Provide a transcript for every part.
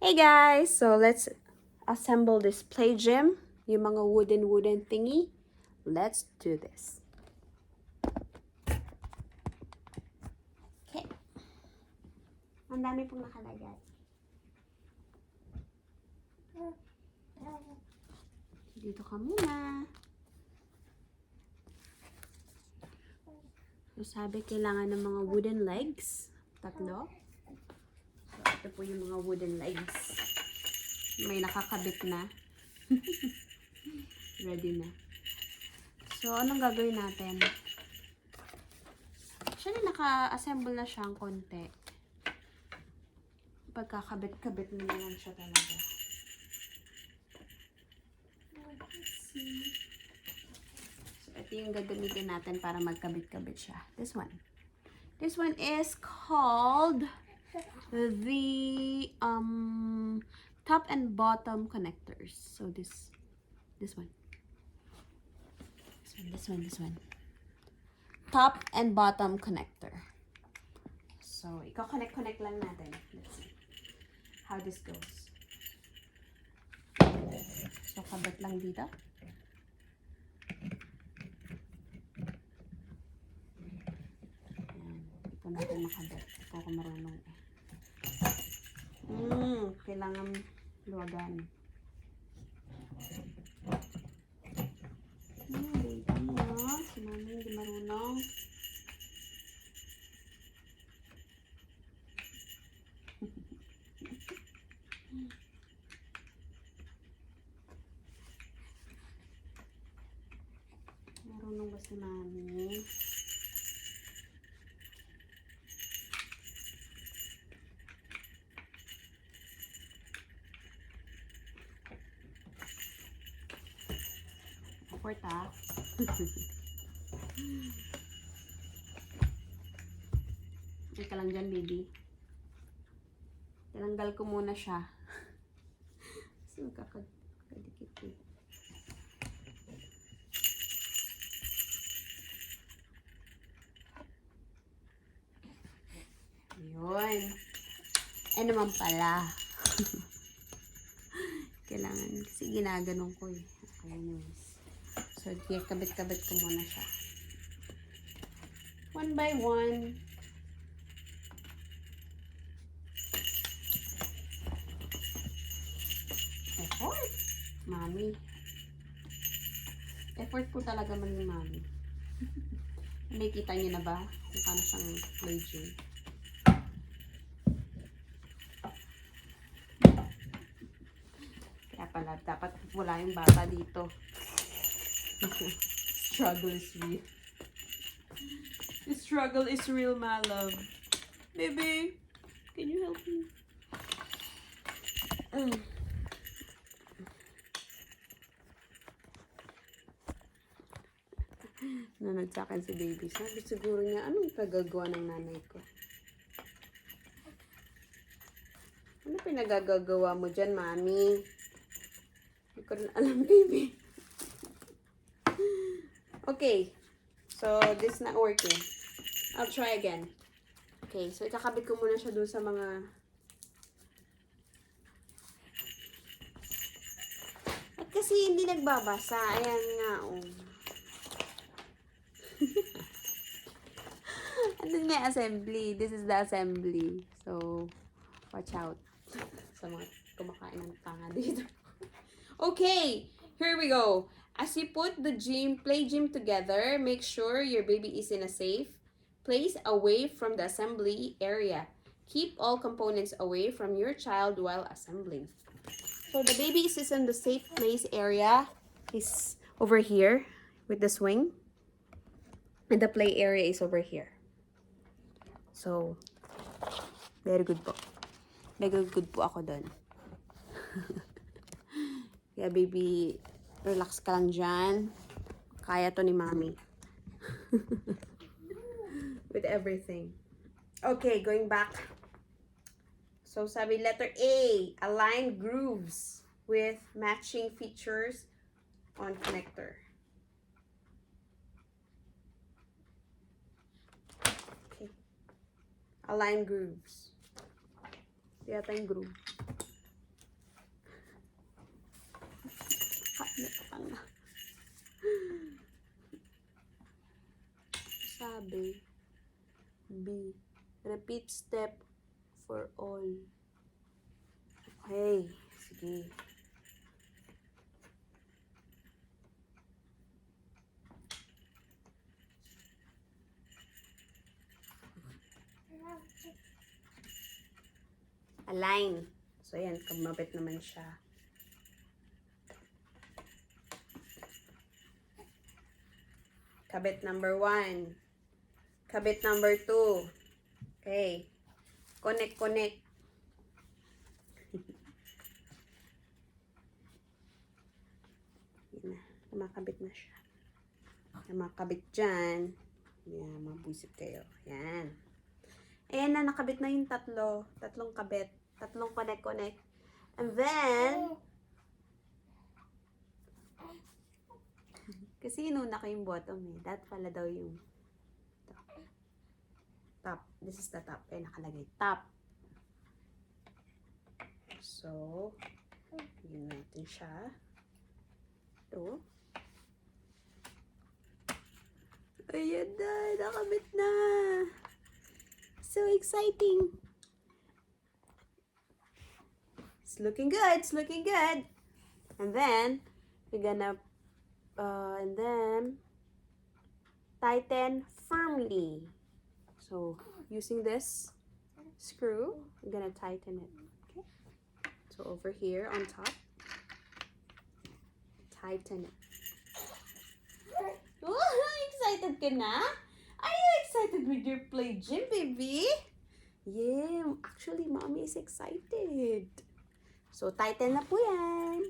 Hey guys! So let's assemble this play gym. Yung mga wooden thingy. Let's do this. Okay. Ang dami pong nakalagay. Dito ka muna. So sabi kailangan ng mga wooden legs. Tatlo. So ito po yung mga wooden legs. May nakakabit na. Ready na. So anong gagawin natin? Actually, naka-assemble na siyang konti. Pagkakabit-kabit mo naman siya talaga. Let's see. So, ito yung gagamitin natin para magkabit-kabit siya. This one. This one is called the top and bottom connectors. So, this one. This one. Top and bottom connector. So, iko-connect lang natin. Let's see how this goes. So, kabit lang dito. Ayan. Ito natin makabit. Ito ako marunong eh. Kailangan luwagan. Baby, no? Si mami hindi marunong. Marunong ba si mami? Awkward ah. Teka lang dyan, baby. Tinanggal ko muna siya. Kasi magkakadikit eh. Yun. Eh naman pala. Kailangan. Kasi ginaganong ko eh. Okay, anyways. So, kabit-kabit ko muna siya. One by one. Effort. Mami. Effort po talaga man ni mami. Nakikita niyo na ba kung paano siyang play gym? Kaya pala, dapat wala yung bata dito. Struggle is real. The struggle is real, my love. Baby, can you help me? Nanood sa akin si baby. Sabi siguro niya, anong kagagawa ng nanay ko? Ano pinagagagawa mo dyan, mami? Hindi ko rin alam, baby. Okay. So, this not working. I'll try again. Okay. So, ikakabit ko muna siya dun sa mga... At kasi hindi nagbabasa. Ayan nga, oh. Andun nga assembly. This is the assembly. So, watch out sa mga kumakain ng tanga dito. Okay, here we go. As you put the play gym together, make sure your baby is in a safe place away from the assembly area. Keep all components away from your child while assembling. So the baby is in the safe place area. He's over here with the swing. And the play area is over here. So, very good po. Very good po ako doon. Kaya baby, relax ka lang dyan. Kaya to ni mami. With everything. Okay, going back. So, sabi letter A, align grooves with matching features on connector. Okay. Align grooves. Yata yung groove. lang. Sabi, B. Repeat step for all. Okay, sige. Align. So, ayan, kumabit naman siya. Kabit number 1. Kabit number 2. Okay. Connect, connect. Yan na. Kumakabit na siya. Kumakabit dyan. Yan, mabusit kayo. Yan. Ayan na, nakabit na yung tatlo. Tatlong kabit. Tatlong connect, connect. And then, kasi inuna ko yung bottom eh. That pala daw yung top. This is the top. Eh, nakalagay top. So, yun natin siya. Ito. Ayan na. Nakabit na. So exciting. It's looking good. It's looking good. And then, we're gonna and then tighten firmly. So using this screw, we're gonna tighten it. Okay. So over here on top, tighten it. Oh, excited ka na? Are you excited with your play gym, baby? Yeah, actually, mommy is excited. So tighten na po yan.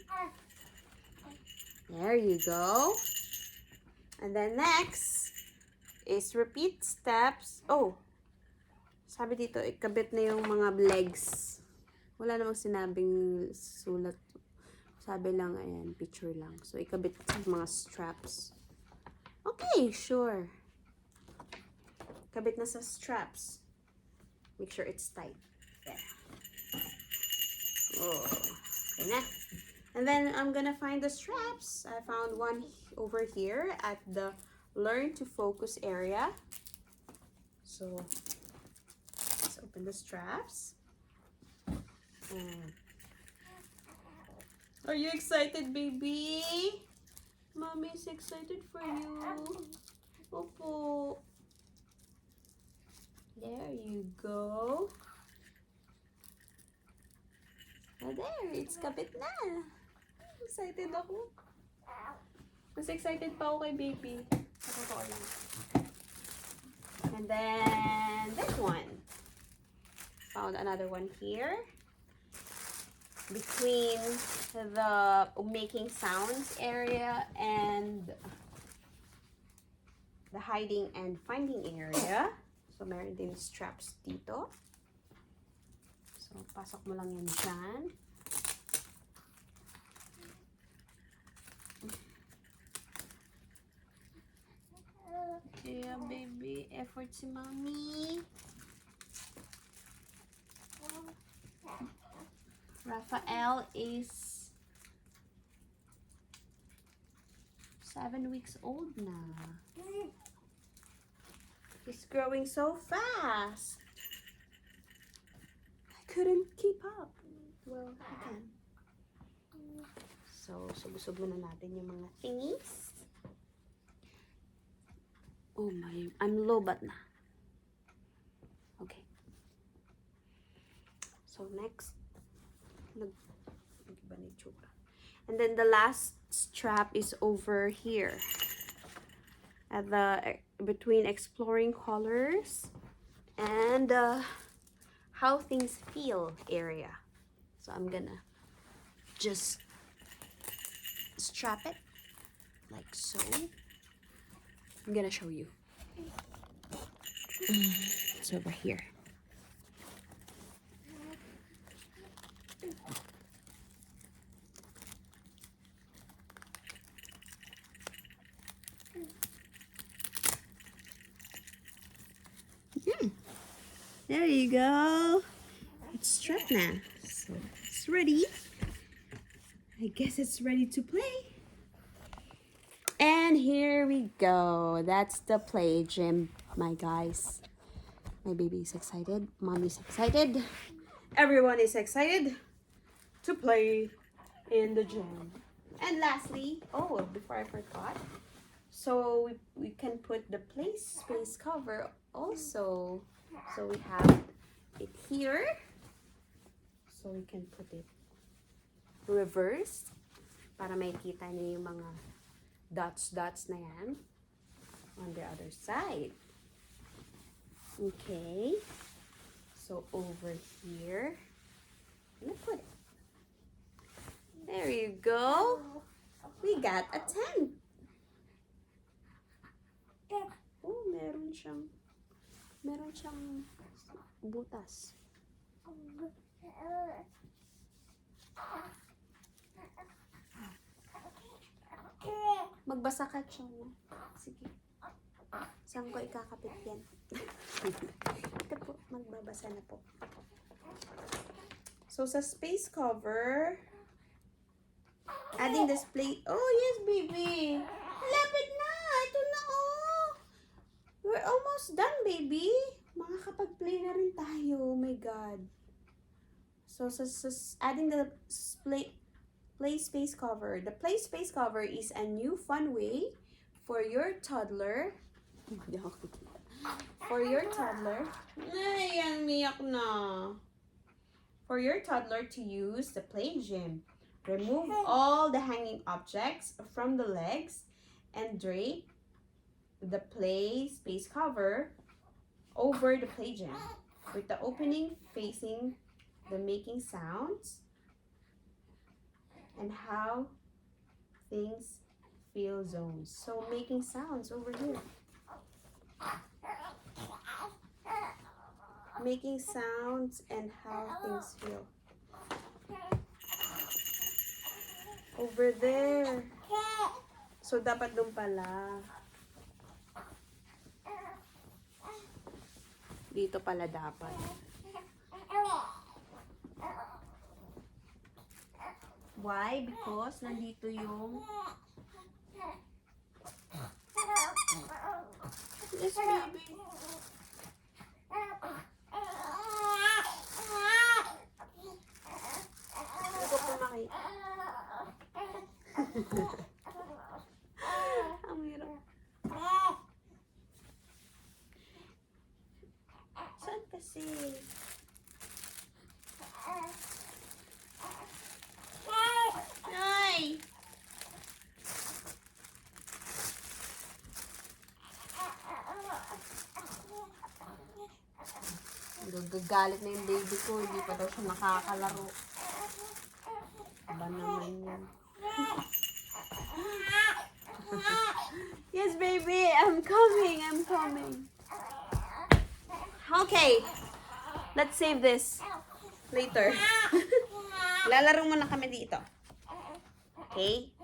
There you go. And then next is repeat steps. Oh, sabi dito, ikabit na yung mga legs. Wala namang sinabing sulat. Sabi lang, ayan, picture lang. So, ikabit yung mga straps. Okay, sure. Kabit na sa straps. Make sure it's tight. There. Oh, okay na. And then I'm gonna find the straps. I found one over here at the learn to focus area. So let's open the straps. Are you excited, baby? Mommy is excited for you. Opo. There you go. Oh, there. It's kabit na. Excited ako. Mas excited pa ako kay baby. Sa totoo lang. And then, this one. Found another one here. Between the making sounds area and the hiding and finding area. So, meron din straps dito. So, pasok mo lang yan dyan. Yeah, baby. Effort si mommy. Raphael is 7 weeks old now. He's growing so fast. I couldn't keep up. Well, I can. So, sub-sub muna natin yung mga thingies. Oh my, I'm lobat na. Okay. So, next. And then the last strap is over here. At the between exploring colors and how things feel area. So I'm gonna just strap it like so. I'm gonna show you. It's over here. There you go. It's strapped now. So it's ready. I guess it's ready to play. And here we go. That's the play gym, my guys. My baby is excited. Mommy's excited. Everyone is excited to play in the gym. And lastly, oh, before I forgot, so we can put the play space cover also. So we have it here. So we can put it reversed para makita niyo yung mga dots na yan on the other side. Okay. So over here, I'm gonna put it. There you go. We got a tent. Oh, meron siyang butas. Magbasa ka siya. Sige. Saan ko ikakapit yan? Ito po, magbabasa na po. So, sa space cover, adding display. Oh, yes, baby. Lapit na. Ito na, oh. We're almost done, baby. Makakapag-play na rin tayo. Oh my God. So, adding the play space cover. The play space cover is a new fun way for your toddler. For your toddler. Ay, umiyak na. For your toddler to use the play gym. Remove all the hanging objects from the legs and drape the play space cover over the play gym with the opening facing the making sounds and how things feel zones. So making sounds over here. Making sounds and how things feel. Over there. So dapat doon pala. Dito pala dapat. Why? Because nandito yung... Yes, baby. Hindi ko po makita. Ang hirap. Saan kasi? Ay! Gagalit na yung baby ko. Hindi pa daw siya nakakalaro. Aba naman yan. Yes, baby. I'm coming. I'm coming. Okay. Let's save this later. Lalaro muna kami dito. Okay?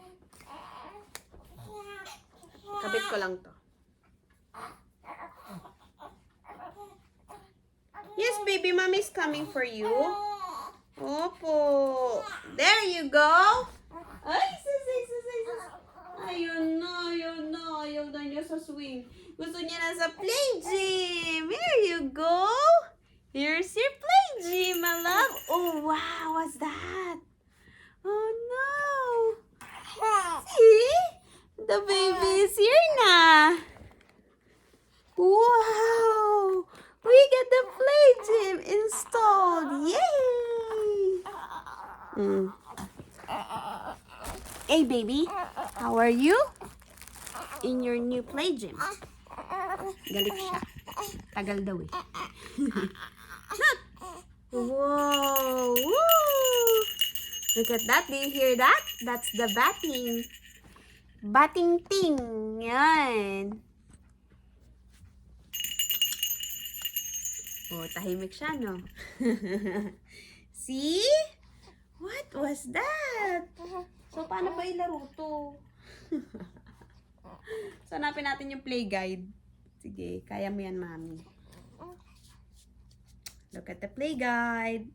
Kabit ko lang to. Yes, baby. Mommy's coming for you. Opo. There you go. Ay, sus. Ayun na. Ayaw na niya sa swing. Gusto niya na sa play gym. Here you go. Here's your play gym, my love. Oh, wow. What's that? Oh, no. See? The baby is here na. Wow. We get the play gym installed. Yay! Hey, baby. How are you? In your new play gym. Galit siya. Tagal daw eh. Whoa! Woo! Look at that. Do you hear that? That's the batting. Batting thing. Yan. Oh, tahimik siya, no? See? What was that? So, paano ba ilaro to? So, hanapin natin yung play guide. Sige, kaya mo yan, Mommy. Look at the play guide.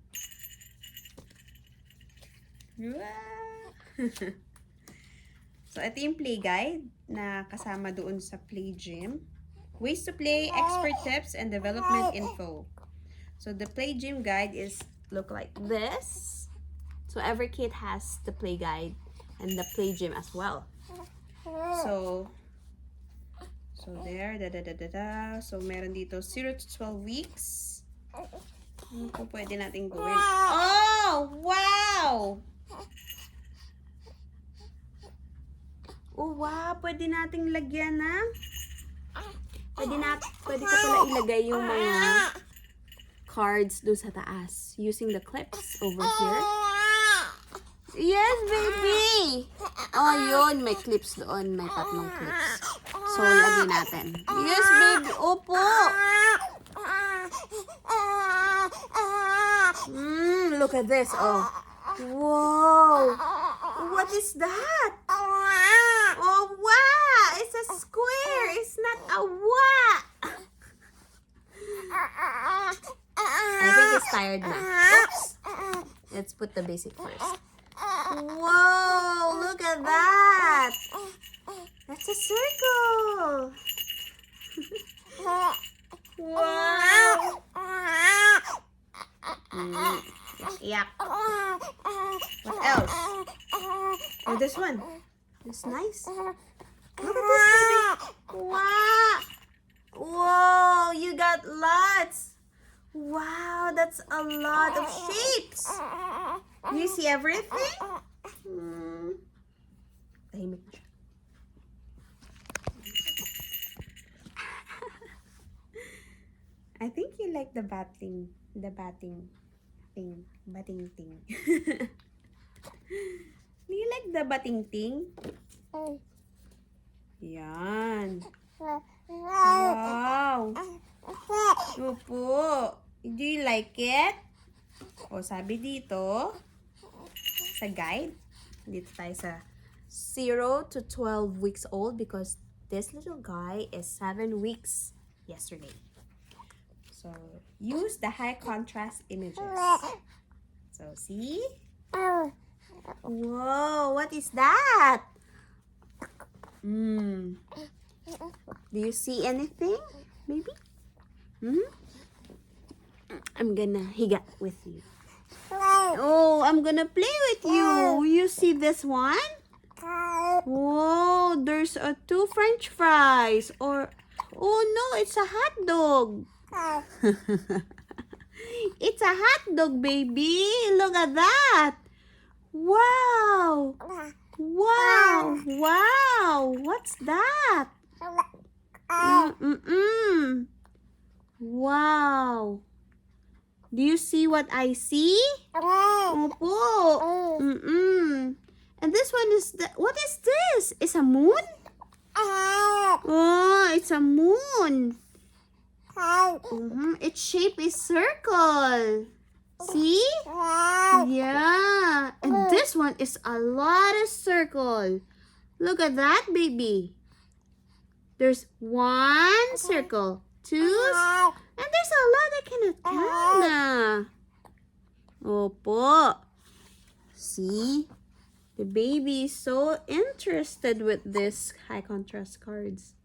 So, ito yung play guide na kasama doon sa PlayGym. Ways to play, expert tips, and development info. So, the PlayGym guide is look like this. So, every kit has the play guide and the PlayGym as well. So there, So, meron dito 0 to 12 weeks. Ano po pwede natin gawin? Oh! Wow! Oh, wow! Pwede nating lagyan ng... Pwede ko pala ilagay yung mga cards doon sa taas using the clips over here. Yes, baby! Oh, yun. May clips doon. May tatlong clips. So, lagyan natin. Yes, baby. Opo! Look at this. Oh. Wow! What is that? Oh, wow! It's a square. It's not a wa. I think it's tired now. Oops. Let's put the basic first. Whoa! Look at that! That's a circle! Wow! Yuck. What else? Oh, this one. It's nice. Look at this, baby. Wow! Whoa! You got lots! Wow, that's a lot of shapes! You see everything? Tahimik na siya. I think you like the batting thing. Do you like the batting thing? Yan. Wow. Opo. Do you like it? O, sabi dito, sa guide, dito tayo sa 0 to 12 weeks old because this little guy is 7 weeks yesterday. So, use the high contrast images. So, see? Whoa, what is that? Do you see anything? Maybe? I'm gonna higa with you. Oh, I'm gonna play with you. You see this one? Whoa, there's a 2 French fries. Or, oh no, it's a hot dog. It's a hot dog, baby. Look at that. Wow. Wow. Wow. What's that? Wow. Do you see what I see? Opo. And this one is what is this? It's a moon? Oh, it's a moon. Its shape is circle. See? Yeah. And this one is a lot of circle. Look at that, baby. There's 1 circle, 2, and there's a lot I cannot count na. Opo. See? The baby is so interested with this high contrast cards.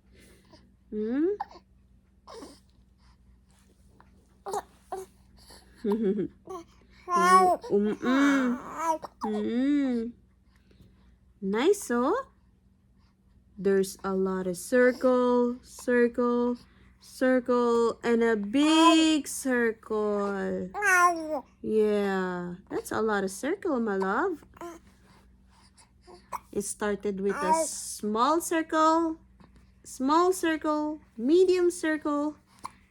Nice, oh? There's a lot of circle, circle, circle, and a big circle. Yeah, that's a lot of circle, my love. It started with a small circle, medium circle,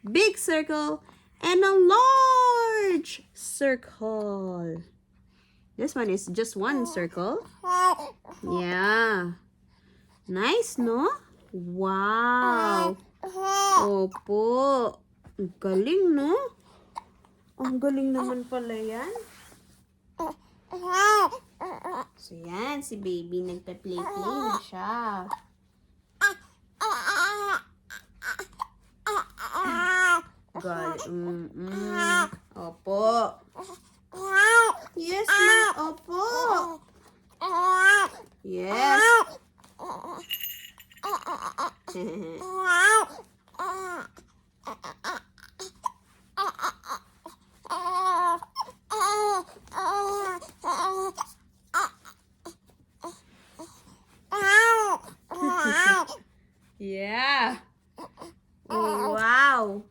big circle, and a large circle. This one is just 1 circle. Yeah. Nice, no? Wow. Opo. Ang galing, no? Ang galing naman pala yan. So, yan. Si baby nagpe-play na siya. Opo. Yes, ma. Opo. Yes. Yeah. Wow.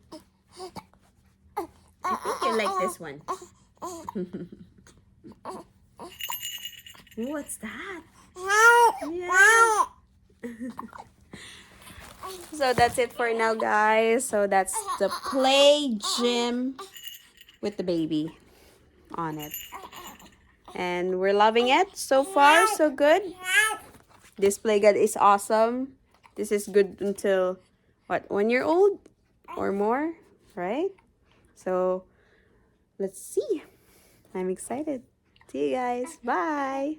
I think you like this one. What's that? Yeah. So that's it for now, guys. So that's the play gym with the baby on it. And we're loving it. So far, so good. This play guide is awesome. This is good until, what, 1 year old or more, right? So let's see. I'm excited. See you guys. Bye.